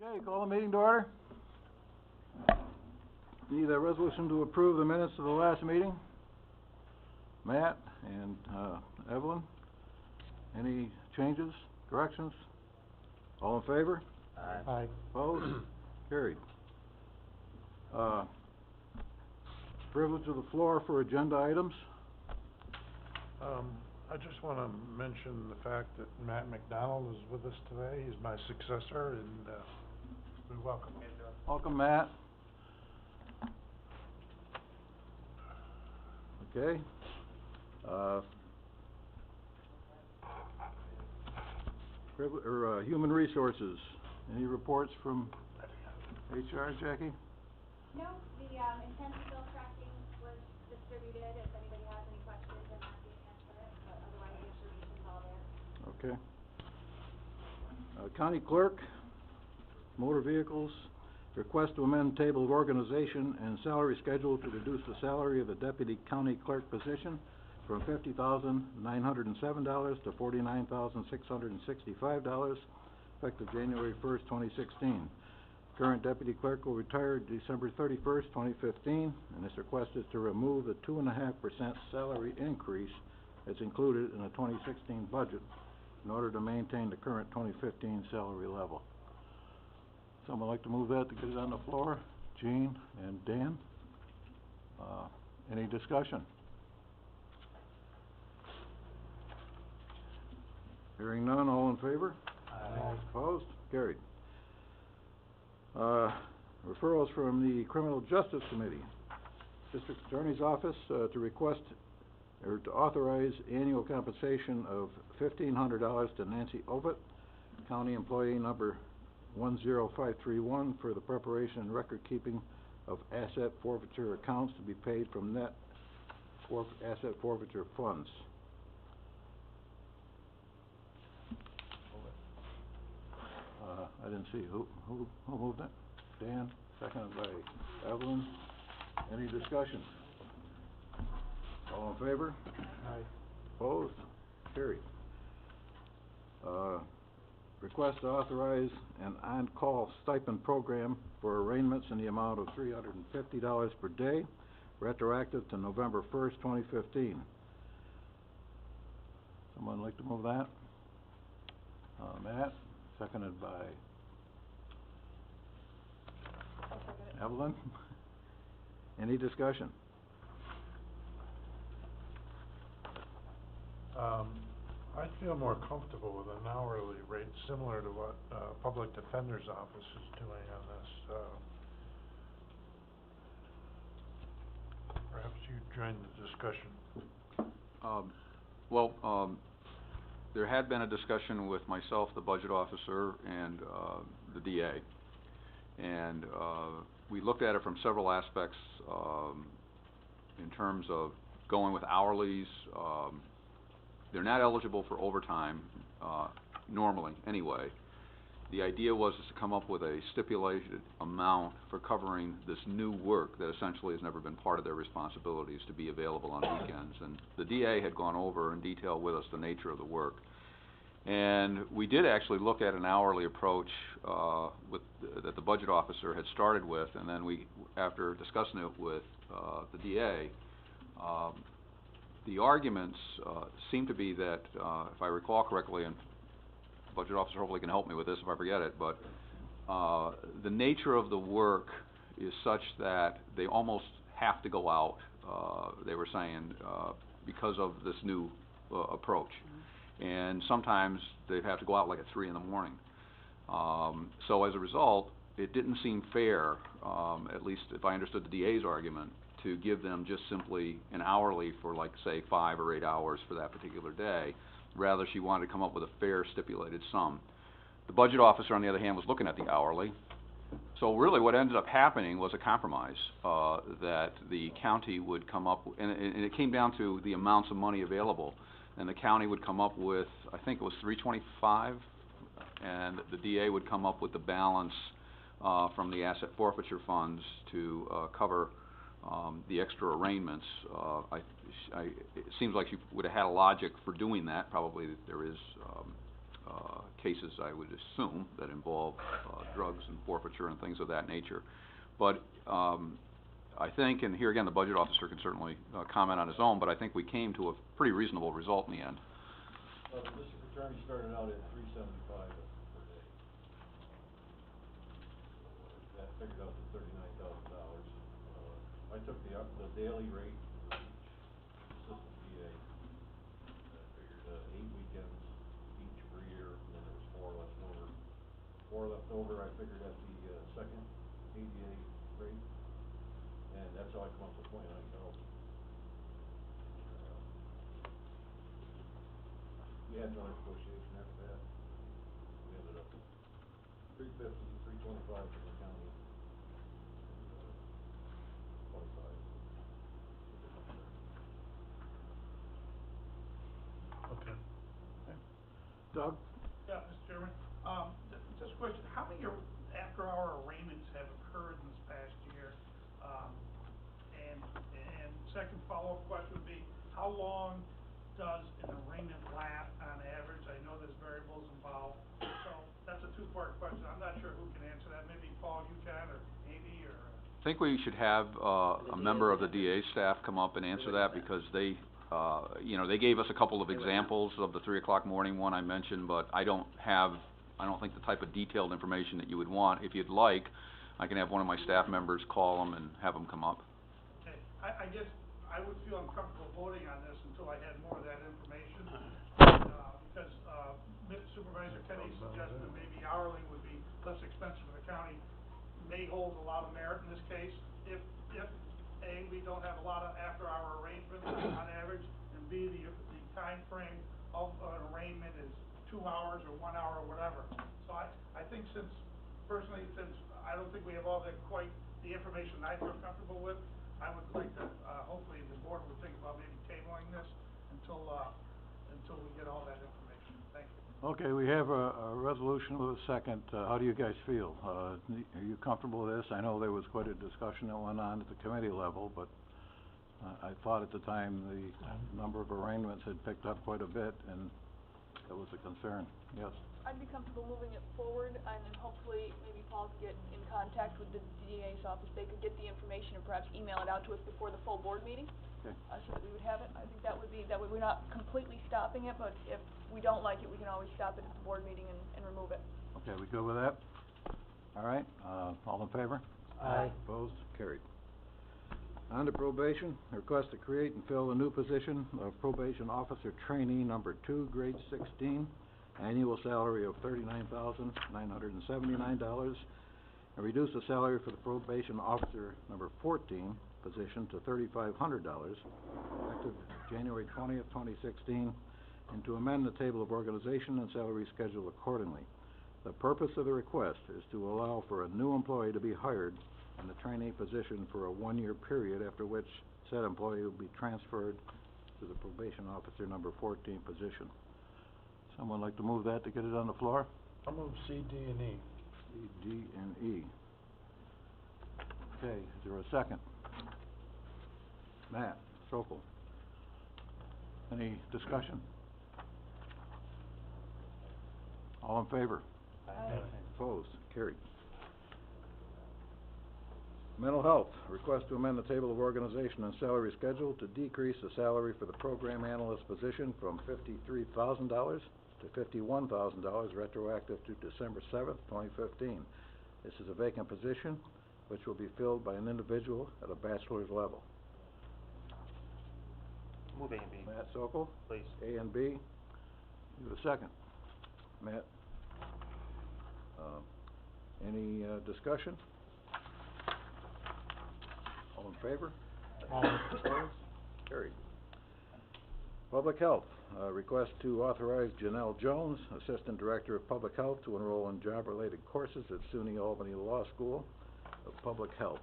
Okay, call the meeting to order. Need a resolution to approve the minutes of the last meeting. Matt and Evelyn, any changes, corrections? All in favor? Aye. Opposed? Carried. Privilege of the floor for agenda items. I just want to mention the fact that Matt McDonald is with us today. He's my successor, and we welcome him. Welcome, Matt. Okay. Human Resources, any reports from HR, Jackie? No, the intensive bill tracking was distributed. If anybody has any questions, I'm happy to answer it, but otherwise the information's all there. Okay. County Clerk, Motor Vehicles, request to amend table of organization and salary schedule to reduce the salary of the Deputy County Clerk position from $50,907 to $49,665, effective January 1st, 2016. Current Deputy Clerk will retire December 31st, 2015, and this request is to remove the 2.5% salary increase that's included in the 2016 budget in order to maintain the current 2015 salary level. Someone like to move that to get it on the floor? Gene and Dan? Any discussion? Hearing none, all in favor? Aye. Opposed? Carried. Referrals from the Criminal Justice Committee. District Attorney's Office to request or to authorize annual compensation of $1,500 to Nancy Ovett, County Employee number 10531, for the preparation and record keeping of asset forfeiture accounts to be paid from net asset forfeiture funds. I didn't see who moved it. Dan, seconded by Evelyn. Any discussion? All in favor? Aye. Opposed? Carried. Request to authorize an on-call stipend program for arraignments in the amount of $350 per day, retroactive to November 1st, 2015. Someone like to move that? Matt, seconded by Evelyn. Any discussion? I'd feel more comfortable with an hourly rate similar to what Public Defender's Office is doing on this. Perhaps you join the discussion. There had been a discussion with myself, the budget officer, and the DA. And we looked at it from several aspects in terms of going with hourlies. They're not eligible for overtime normally anyway. The idea was to come up with a stipulated amount for covering this new work that essentially has never been part of their responsibilities to be available on weekends. And the DA had gone over in detail with us the nature of the work. And we did actually look at an hourly approach that the budget officer had started with, and then we, after discussing it with the DA, the arguments seem to be that, if I recall correctly, and the budget officer hopefully can help me with this if I forget it, but the nature of the work is such that they almost have to go out, they were saying, because of this new approach. And sometimes they'd have to go out like at 3 in the morning. So as a result, it didn't seem fair, at least if I understood the DA's argument, to give them just simply an hourly for, like, say, 5 or 8 hours for that particular day. Rather, she wanted to come up with a fair stipulated sum. The budget officer, on the other hand, was looking at the hourly. So really what ended up happening was a compromise, that the county would come up, and it came down to the amounts of money available. And the county would come up with, I think it was $325, and the DA would come up with the balance from the asset forfeiture funds to cover the extra arraignments. It seems like you would have had a logic for doing that. Probably there is cases, I would assume, that involve, drugs and forfeiture and things of that nature. But, I think, and here again, the budget officer can certainly, comment on his own, but I think we came to a pretty reasonable result in the end. The district attorney started out at $375 per day. That figured out to $39,000. I took the daily rate for each assistant DA. I figured 8 weekends each per year, and then there was 4 left over. 4 left over, I figured at the second ADA rate, and that's how I come up with $29,000. We had another negotiation after that. We ended up $350, $325 for the county, and 25. Okay. Doug? Yeah, Mr. Chairman, just a question, how many after-hour arraignments have occurred in this past year? And second follow-up question would be, how long does an arraignment last on average? I know there's variables involved, so that's a two-part question. I'm not sure who can answer that. Maybe Paul, you can, or Amy, or... I think we should have, a member of the DA staff come up and answer that, because they, you know, they gave us a couple of examples of the 3 o'clock morning one I mentioned, but I don't think the type of detailed information that you would want. If you'd like, I can have one of my staff members call them and have them come up. Okay, I guess I would feel uncomfortable voting on this until I had more of that information, because, Supervisor Kenny's suggestion that maybe hourly would be less expensive for the county may hold a lot of merit in this case. If A, we don't have a lot of after-hour arrangements on average, and B, the time frame of an arraignment is 2 hours or 1 hour or whatever. So I think since I don't think we have all quite the information I feel comfortable with, I would like to, hopefully the board would think about maybe tabling this until we get all that information. Thank you. Okay, we have a resolution with a second. How do you guys feel? Are you comfortable with this? I know there was quite a discussion that went on at the committee level, but I thought at the time the number of arraignments had picked up quite a bit, and that was a concern. Yes? I'd be comfortable moving it forward, and then hopefully maybe Paul could get in contact with the DA's office. They could get the information and perhaps email it out to us before the full board meeting. Okay. So that we would have it. I think that way we're not completely stopping it, but if we don't like it, we can always stop it at the board meeting and remove it. Okay, we good with that? All right, all in favor? Aye. Opposed? Carried. On to probation, request to create and fill a new position of probation officer trainee number 2, grade 16, annual salary of $39,979, and reduce the salary for the probation officer number 14 position to $3,500, effective January 20th, 2016, and to amend the table of organization and salary schedule accordingly. The purpose of the request is to allow for a new employee to be hired in the trainee position for a 1-year period, after which said employee will be transferred to the probation officer number 14 position. Someone like to move that to get it on the floor? I'll move C, D, and E. C, D, and E. Okay, is there a second? Matt Sokol. Any discussion? All in favor? Aye. Opposed? Carried. Mental health, request to amend the table of organization and salary schedule to decrease the salary for the program analyst position from $53,000 to $51,000, retroactive to December 7th, 2015. This is a vacant position, which will be filled by an individual at a bachelor's level. Move A and B. Matt Sokol? Please. A and B. You have a second. Matt? Any discussion? All in favor? Opposed? Carried. Public health, request to authorize Janelle Jones, Assistant Director of Public Health, to enroll in job-related courses at SUNY Albany Law School of Public Health.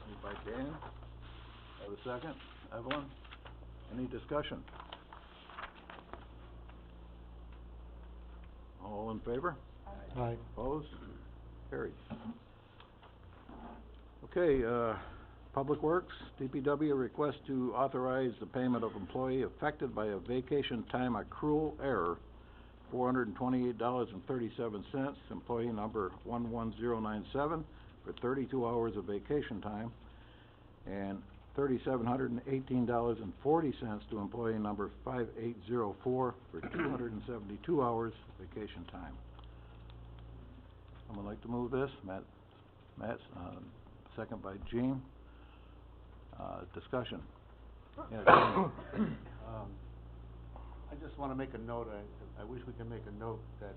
Moved by Dan. Have a second. Evelyn? Any discussion? All in favor? Aye. Opposed? Carried. Okay, Public Works, DPW request to authorize the payment of employee affected by a vacation time accrual error, $428.37, employee number 11097, for 32 hours of vacation time, and $3,718.40 to employee number 5804 for 272 hours of vacation time. Someone like to move this? Matt, second by Gene. Discussion. Yeah, Gene. I just wanna make a note, I wish we could make a note that,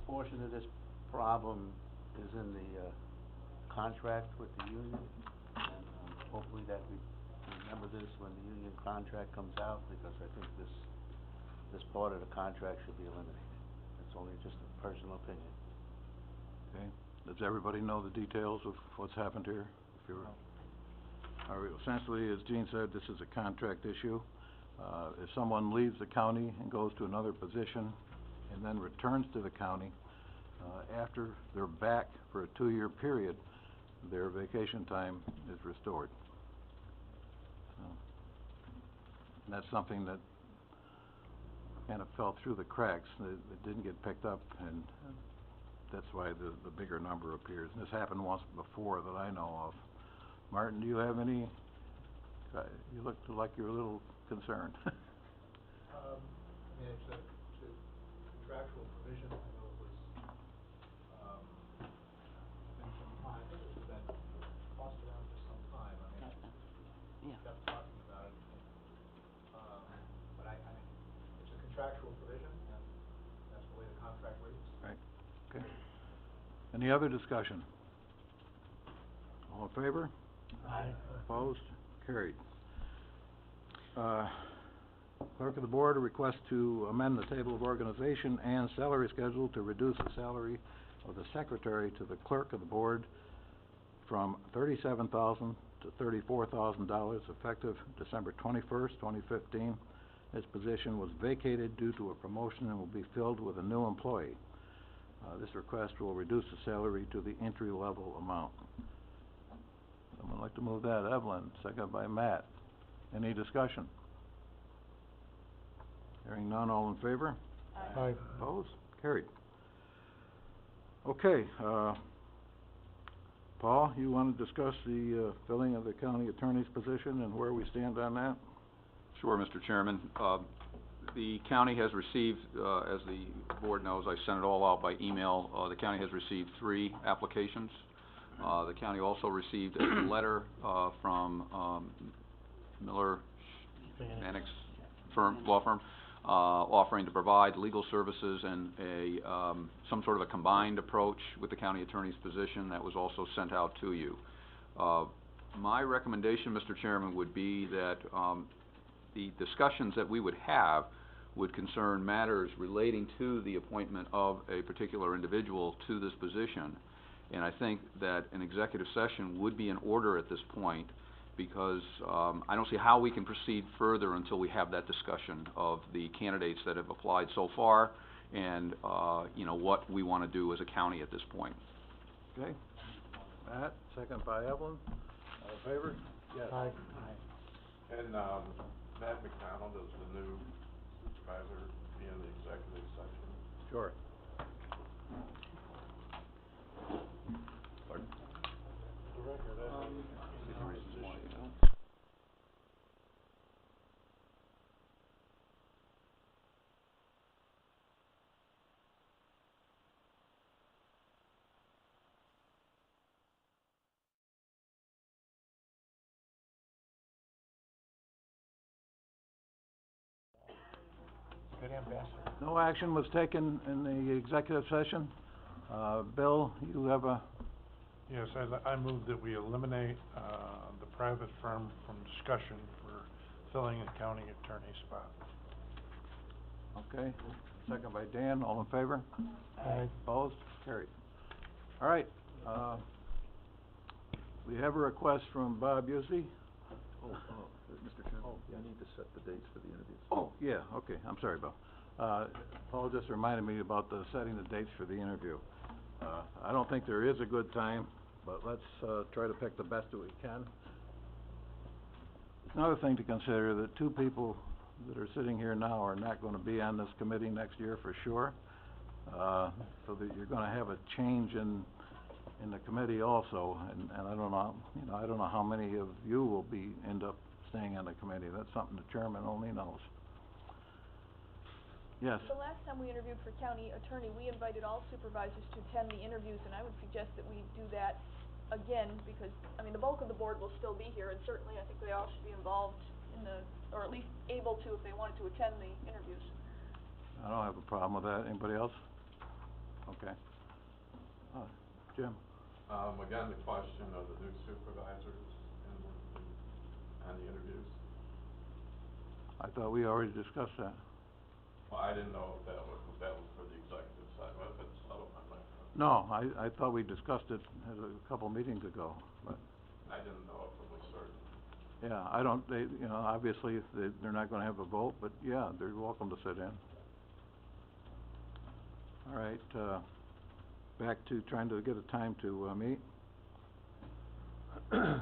portion of this problem is in the, contract with the union, and, hopefully that we remember this when the union contract comes out, because I think this part of the contract should be eliminated. It's only just a personal opinion. Okay, does everybody know the details of what's happened here? If you're, all right, essentially, as Gene said, this is a contract issue. If someone leaves the county and goes to another position and then returns to the county, after they're back for a 2-year period, their vacation time is restored. So, and that's something that kind of fell through the cracks. It didn't get picked up, and that's why the bigger number appears. And this happened once before that I know of. Martin, do you have any, you looked like you were a little concerned. I mean, it's a contractual provision. I know it was, been some time, I think it was been tossed around for some time. I mean, we kept talking about it. But I mean, it's a contractual provision, and that's the way the contract reads. Right, okay. Any other discussion? All in favor? Aye. Opposed? Carried. Clerk of the Board, a request to amend the table of organization and salary schedule to reduce the salary of the secretary to the clerk of the board from $37,000 to $34,000 effective December 21st, 2015. This position was vacated due to a promotion and will be filled with a new employee. This request will reduce the salary to the entry-level amount. Someone like to move that? Evelyn, second by Matt. Any discussion? Hearing none, all in favor? Aye. Opposed? Carried. Okay, Paul, you want to discuss the filling of the county attorney's position and where we stand on that? Sure, Mr. Chairman. The county has received, as the board knows, I sent it all out by email. The county has received 3 applications. The county also received a letter from Miller Mannix law firm, offering to provide legal services and some sort of a combined approach with the county attorney's position. That was also sent out to you. My recommendation, Mr. Chairman, would be that the discussions that we would have would concern matters relating to the appointment of a particular individual to this position. And I think that an executive session would be in order at this point, because I don't see how we can proceed further until we have that discussion of the candidates that have applied so far and, you know, what we want to do as a county at this point. Okay. Matt, second by Evelyn. All in favor? Yes. Aye. And, Matt McDonald is the new supervisor in the executive session. Sure. The record, Good ambassador. No action was taken in the executive session. Bill, you have a, Yes, I move that we eliminate, the private firm from discussion for filling a county attorney spot. okay, second by Dan, all in favor? Aye. Opposed? Carried. All right, we have a request from Bob Yuzi. Mr. Chairman, you need to set the dates for the interviews. Oh, yeah, okay, I'm sorry, Bill. Paul just reminded me about setting the dates for the interview. I don't think there is a good time but let's, try to pick the best that we can. Another thing to consider, that two people that are sitting here now are not gonna be on this committee next year for sure. So that you're gonna have a change in the committee also, and I don't know, I don't know how many of you will end up staying on the committee. That's something the chairman only knows. Yes? The last time we interviewed for county attorney, we invited all supervisors to attend the interviews, and I would suggest that we do that again, because, I mean, the bulk of the board will still be here, and certainly I think they all should be involved in or at least able to if they wanted to attend the interviews. I don't have a problem with that. Anybody else? Okay. Jim? Again, the question of the new supervisors and the interviews. I thought we already discussed that. Well, I didn't know if that was for the executive side, but if it's, I'm not. No, I thought we discussed it a couple meetings ago, but, I didn't know if it was certain. yeah, obviously, they're not gonna have a vote, but yeah, they're welcome to sit in. All right, back to trying to get a time to, meet. Anybody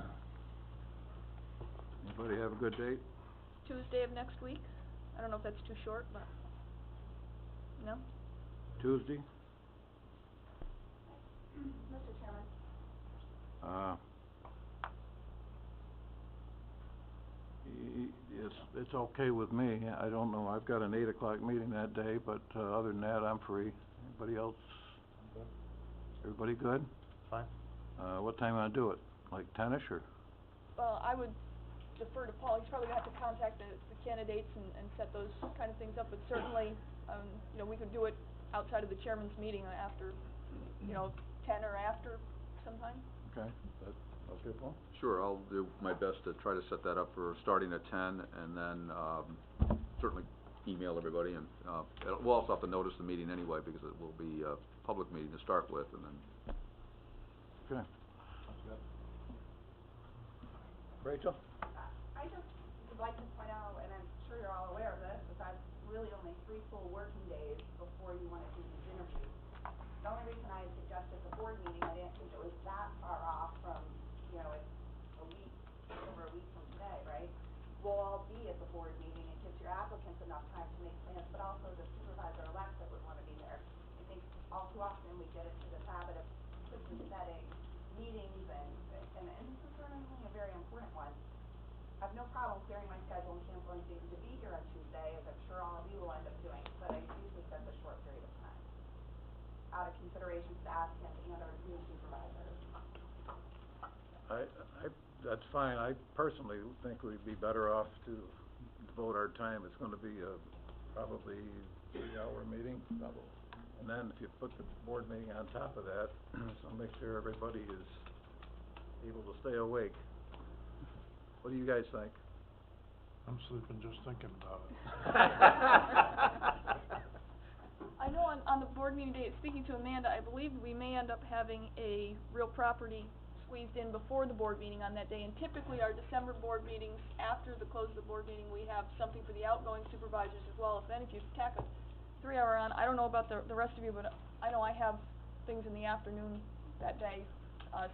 have a good date? Tuesday of next week? I don't know if that's too short, but, no? Tuesday? Mr. Chairman, It's okay with me. I don't know, I've got an 8 o'clock meeting that day, but, other than that, I'm free. Anybody else? Everybody good? Fine. What time wanna do it? Like 10-ish or? Well, I would defer to Paul. He's probably gonna have to contact the candidates and set those kind of things up, but certainly, we could do it outside of the chairman's meeting after, 10 or after sometime. Okay, that, okay, Paul? Sure, I'll do my best to try to set that up for starting at 10, and then, certainly email everybody, and, we'll also have to notice the meeting anyway, because it will be a public meeting to start with, and then. Okay. Rachel? I just would like to point out, and I'm sure you're all aware of this, but that's really only 3 full working days before you want to do these interviews. The only reason I suggested the board meeting, I didn't think it was that far off from, it's over a week from today, right? We'll all be at the board meeting. It gives your applicants enough time to make plans, but also the supervisor-elect that would want to be there. I think all too often we get into this habit of quickly setting meetings, and this is certainly a very important one. I have no problem clearing my schedule and canceling things to be here on Tuesday, as I'm sure all of you will end up doing, but I do think that's a short period of time, out of consideration to the applicant and our new supervisors. That's fine. I personally think we'd be better off to devote our time. It's gonna be a probably 3-hour meeting, double. And then if you put the board meeting on top of that, so make sure everybody is able to stay awake. What do you guys think? I'm sleeping just thinking about it. I know on the board meeting day, speaking to Amanda, I believe we may end up having a real property squeezed in before the board meeting on that day, and typically our December board meetings, after the close of the board meeting, we have something for the outgoing supervisors as well. If you tack a 3-hour on, I don't know about the rest of you, but I know I have things in the afternoon that day,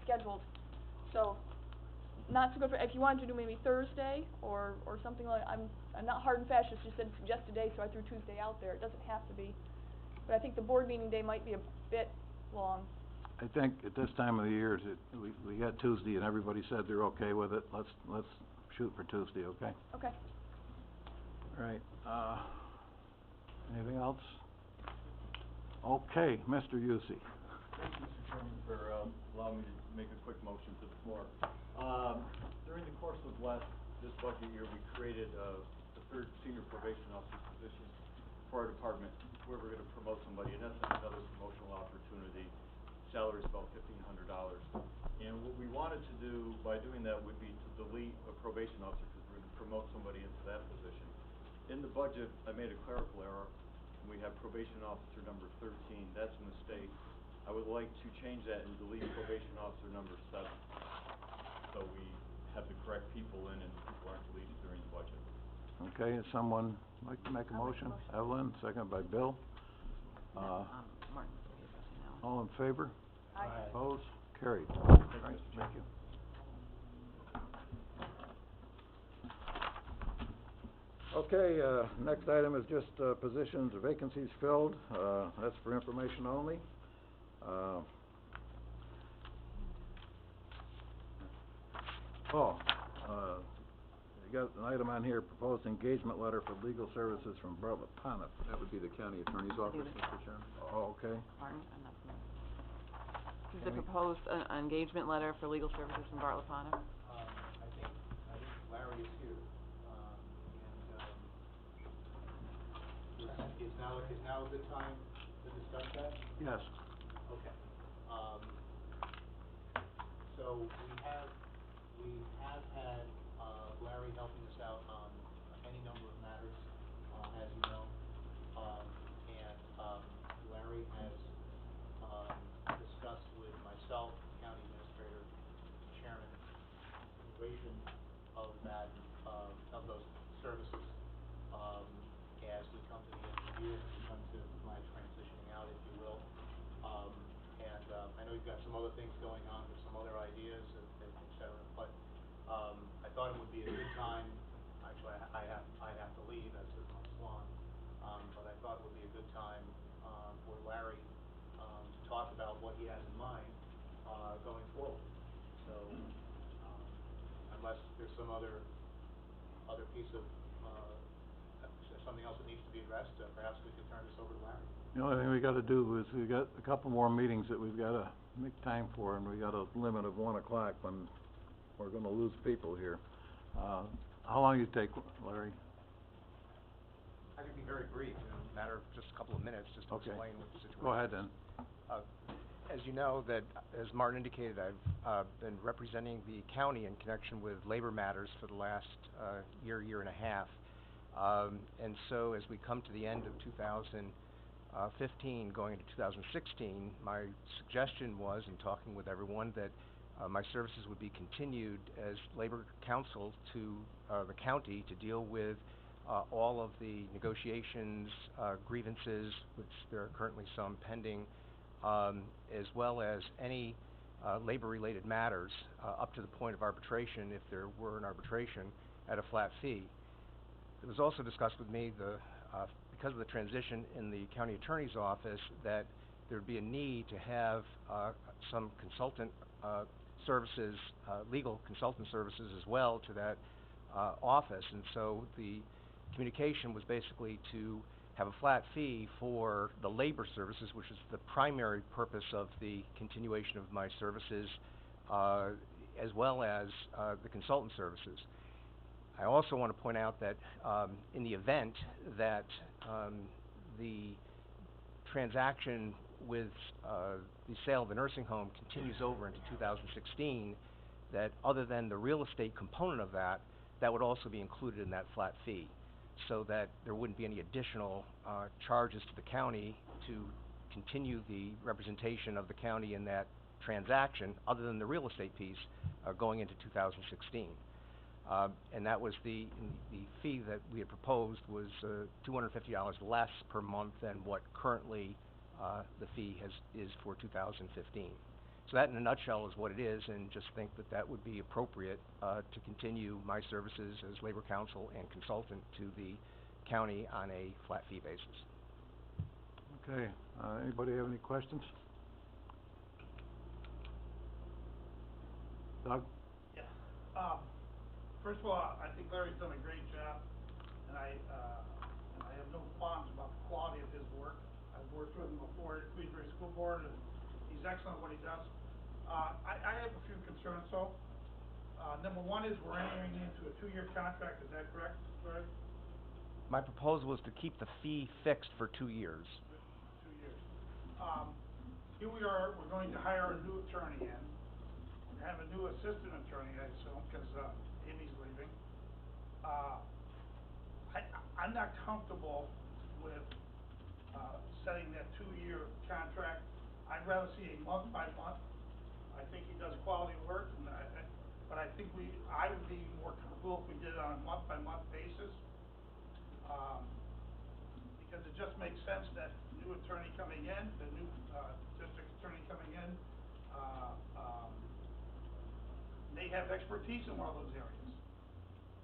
scheduled. So, not so good for, if you wanted to do maybe Thursday, or something like, I'm not hard and fast, just said suggest a day, so I threw Tuesday out there. It doesn't have to be. But I think the board meeting day might be a bit long. I think at this time of the year, we got Tuesday and everybody said they're okay with it. Let's shoot for Tuesday, okay? Okay. All right, anything else? Okay, Mr. Yusi. Thank you, Mr. Chairman, for allowing me to make a quick motion to the floor. During the course of this budget year, we created the 3rd senior probation officer position for our department, where we're gonna promote somebody, and that's another promotional opportunity. Salary is about $1,500. And what we wanted to do by doing that would be to delete a probation officer, because we're gonna promote somebody into that position. In the budget, I made a clerical error, and we have probation officer number 13. That's a mistake. I would like to change that and delete probation officer number 7, so we have the correct people in and people aren't deleted during the budget. Okay, is someone like to make a motion? Evelyn, second by Bill. Martin was addressing that one. All in favor? Aye. Opposed? Carried. All right, thank you. Okay, next item is just, positions or vacancies filled, that's for information only. You got an item on here, proposed engagement letter for legal services from Bartlett Pontiff. That would be the county attorney's office, Mr. Chairman. Oh, okay. Martin, I'm not familiar. This is the proposed, engagement letter for legal services from Bartlett Pontiff. I think Larry is here, is now a good time to discuss that? Yes. Okay. So we have had, Larry helping us out on any number of matters, as you know. Larry has, discussed with myself, county administrator, chairman, continuation of that, of those services, as we come to the end of the year, as we come to my transitioning out, if you will. I know you've got some other things going on, with some other ideas, et cetera, but, I thought it would be a good time, actually, I have to leave, that's just my swan, but I thought it would be a good time, for Larry, to talk about what he has in mind, going forward. So, unless there's some other piece of, something else that needs to be addressed, perhaps we can turn this over to Larry. The only thing we gotta do is, we got a couple more meetings that we've gotta make time for, and we got a limit of 1 o'clock when we're gonna lose people here. How long you take, Larry? I can be very brief, in a matter of just a couple of minutes, just to Okay. explain what the situation is. Go ahead then. As you know, that, as Martin indicated, I've been representing the county in connection with labor matters for the last year and a half. And so as we come to the end of 2015, going into 2016, my suggestion was, in talking with everyone, that my services would be continued as labor counsel to the county to deal with all of the negotiations, grievances, which there are currently some pending, as well as any labor-related matters up to the point of arbitration, if there were an arbitration, at a flat fee. It was also discussed with me, because of the transition in the county attorney's office, that there would be a need to have some consultant services, legal consultant services as well to that office. And so the communication was basically to have a flat fee for the labor services, which is the primary purpose of the continuation of my services, as well as the consultant services. I also want to point out that in the event that the transaction with the sale of the nursing home continues over into 2016, that other than the real estate component of that, that would also be included in that flat fee, so that there wouldn't be any additional charges to the county to continue the representation of the county in that transaction, other than the real estate piece, going into 2016. And that was the fee that we had proposed was $250 less per month than what currently the fee is for 2015. So that in a nutshell is what it is, and just think that that would be appropriate to continue my services as labor counsel and consultant to the county on a flat fee basis. Okay, anybody have any questions? Doug? Yeah. First of all, I think Larry's done a great job, and I have no qualms about the quality of his work. I've worked with him before at Queensbury School Board, and he's excellent at what he does. I have a few concerns, though. Number one is we're entering into a 2-year contract, is that correct, Larry? My proposal was to keep the fee fixed for 2 years. 2 years. Here we are, we're going to hire a new attorney in. We have a new assistant attorney, I assume, because Amy's leaving. I'm not comfortable with setting that 2-year contract. I'd rather see a month by month. I think he does quality work, and but I think I would be more comfortable if we did it on a month by month basis. Because it just makes sense that new attorney coming in, the new district attorney coming in, have expertise in one of those areas.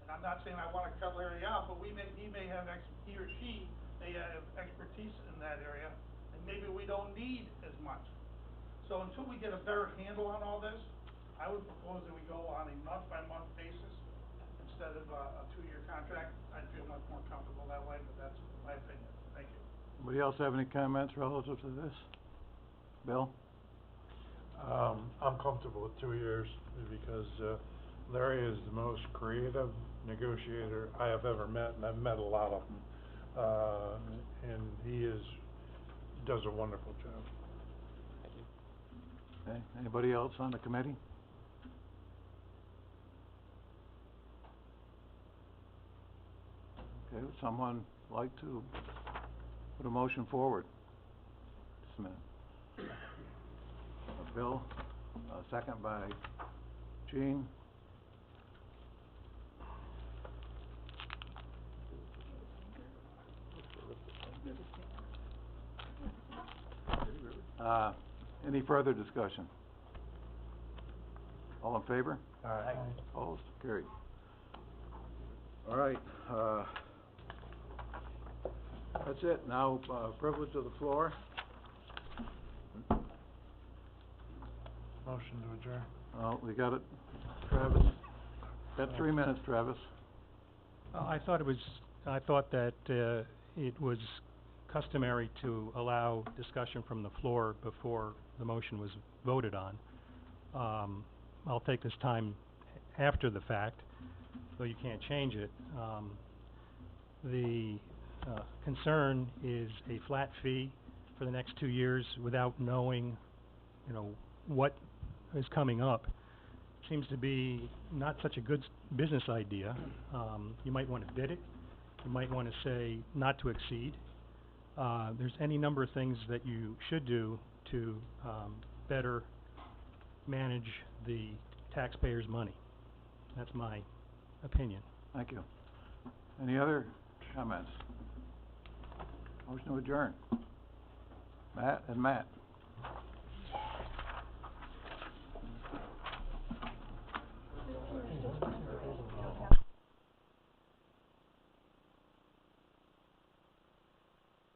And I'm not saying I wanna cut Larry out, but he may have he or she may have expertise in that area, and maybe we don't need as much. So until we get a better handle on all this, I would propose that we go on a month-by-month basis instead of a two-year contract. I'd feel much more comfortable that way, but that's my opinion. Thank you. Anybody else have any comments relative to this? Bill? I'm comfortable with 2 years because, Larry is the most creative negotiator I have ever met, and I've met a lot of them. And he does a wonderful job. Okay, anybody else on the committee? Okay, would someone like to put a motion forward? Just a minute. Bill, second by Gene. Any further discussion? All in favor? Aye. Opposed? Carried. All right, that's it. Now, privilege of the floor. Motion to adjourn. We got it. Travis, got 3 minutes, Travis. I thought that it was customary to allow discussion from the floor before the motion was voted on. I'll take this time after the fact, though you can't change it. The concern is a flat fee for the next 2 years without knowing, what is coming up. Seems to be not such a good business idea. You might want to bid it. You might want to say not to exceed. There's any number of things that you should do to better manage the taxpayers' money. That's my opinion. Thank you. Any other comments? Motion to adjourn. Matt and Matt.